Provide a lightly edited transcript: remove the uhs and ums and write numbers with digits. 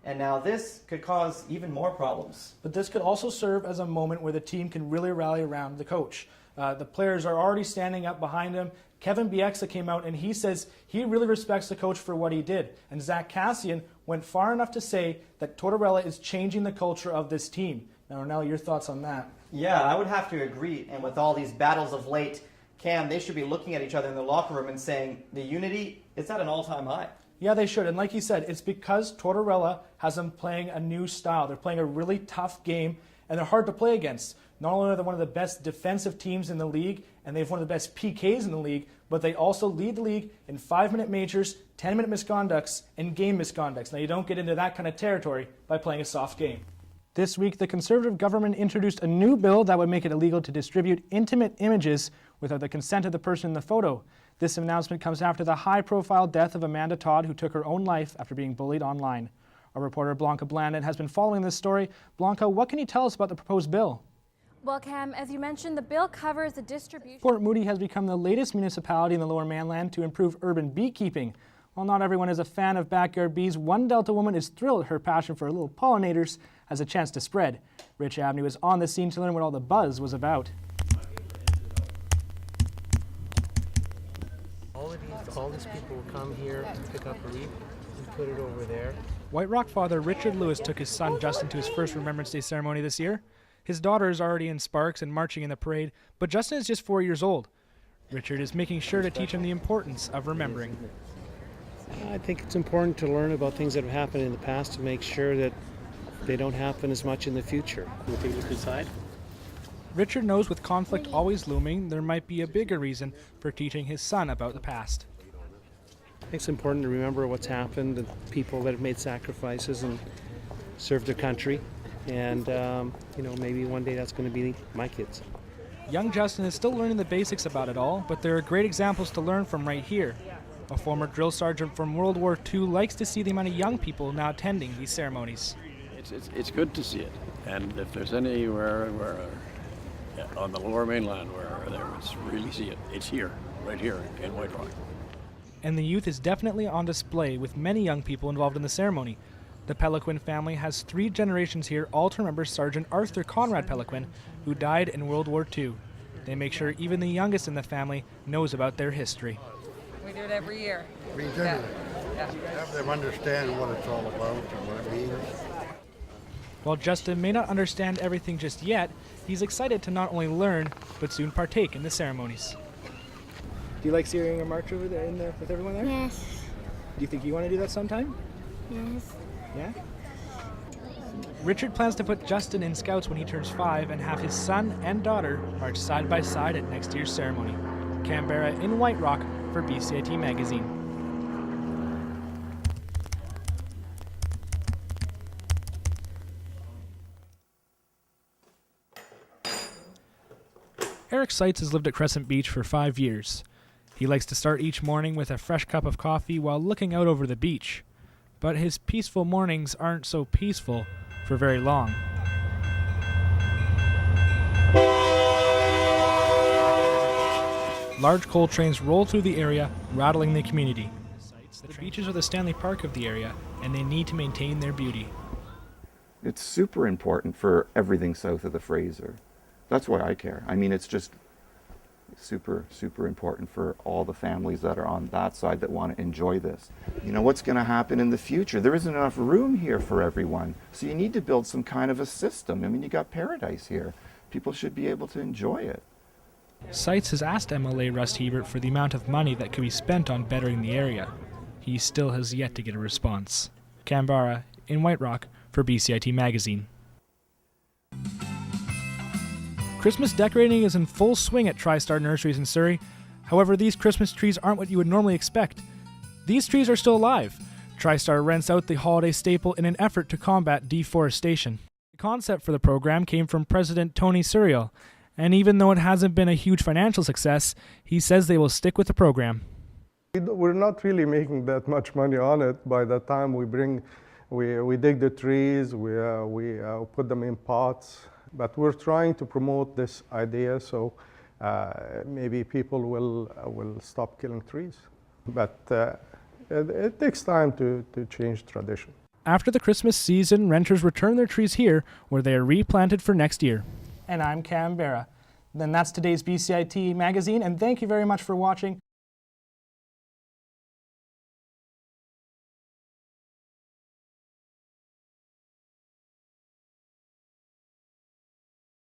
And now this could cause even more problems. But this could also serve as a moment where the team can really rally around the coach. The players are already standing up behind him. Kevin Bieksa came out and he says he really respects the coach for what he did. And Zach Kassian went far enough to say that Tortorella is changing the culture of this team. Now, Ronell, your thoughts on that? Yeah, I would have to agree. And with all these battles of late, Cam, they should be looking at each other in the locker room and saying the unity is at an all-time high. Yeah, they should. And like you said, it's because Tortorella has them playing a new style. They're playing a really tough game, and they're hard to play against. Not only are they one of the best defensive teams in the league, and they have one of the best PKs in the league, but they also lead the league in 5-minute majors, 10-minute misconducts, and game misconducts. Now, you don't get into that kind of territory by playing a soft game. This week, the Conservative government introduced a new bill that would make it illegal to distribute intimate images without the consent of the person in the photo. This announcement comes after the high-profile death of Amanda Todd, who took her own life after being bullied online. Our reporter Blanca Blandon has been following this story. Blanca, what can you tell us about the proposed bill? Well, Cam, as you mentioned, the bill covers the distribution. Port Moody has become the latest municipality in the Lower Mainland to improve urban beekeeping. While not everyone is a fan of backyard bees, one Delta woman is thrilled her passion for little pollinators has a chance to spread. Rich Avenue was on the scene to learn what all the buzz was about. All these people will come here, pick up a leaf, and put it over there. White Rock father Richard Lewis took his son Justin to his first Remembrance Day ceremony this year. His daughter is already in Sparks and marching in the parade, but Justin is just 4 years old. Richard is making sure to teach him the importance of remembering. I think it's important to learn about things that have happened in the past to make sure that they don't happen as much in the future. We'll take a look inside. Richard knows with conflict always looming, there might be a bigger reason for teaching his son about the past. I think it's important to remember what's happened, the people that have made sacrifices and served their country, and maybe one day that's going to be my kids. Young Justin is still learning the basics about it all, but there are great examples to learn from right here. A former drill sergeant from World War II likes to see the amount of young people now attending these ceremonies. It's good to see it, and if there's anywhere where on the Lower Mainland where they would really see it, it's here, right here in White Rock. And the youth is definitely on display with many young people involved in the ceremony. The Peliquin family has 3 generations here, all to remember Sergeant Arthur Conrad Peliquin, who died in World War II. They make sure even the youngest in the family knows about their history. We do it every year. We do. Have them understand what it's all about and what it means. While Justin may not understand everything just yet, he's excited to not only learn, but soon partake in the ceremonies. Do you like seeing a march over there with everyone there? Yes. Do you think you want to do that sometime? Yes. Yeah? Richard plans to put Justin in Scouts when he turns 5 and have his son and daughter march side by side at next year's ceremony. Canberra in White Rock for BCIT Magazine. Eric Seitz has lived at Crescent Beach for 5 years. He likes to start each morning with a fresh cup of coffee while looking out over the beach. But his peaceful mornings aren't so peaceful for very long. Large coal trains roll through the area, rattling the community. The beaches are the Stanley Park of the area, and they need to maintain their beauty. It's super important for everything south of the Fraser. That's why I care. I mean, it's just super, super important for all the families that are on that side that want to enjoy this. You know, what's going to happen in the future? There isn't enough room here for everyone. So you need to build some kind of a system. I mean, you got paradise here. People should be able to enjoy it. Seitz has asked MLA Russ Hebert for the amount of money that could be spent on bettering the area. He still has yet to get a response. Canberra in White Rock for BCIT Magazine. Christmas decorating is in full swing at TriStar Nurseries in Surrey. However, these Christmas trees aren't what you would normally expect. These trees are still alive. TriStar rents out the holiday staple in an effort to combat deforestation. The concept for the program came from President Tony Suriel, and even though it hasn't been a huge financial success, he says they will stick with the program. We're not really making that much money on it. By the time we dig the trees, we put them in pots. But we're trying to promote this idea so maybe people will stop killing trees. But it takes time to change tradition. After the Christmas season, renters return their trees here, where they are replanted for next year. And I'm Cam Barra. Then that's today's BCIT magazine, and thank you very much for watching.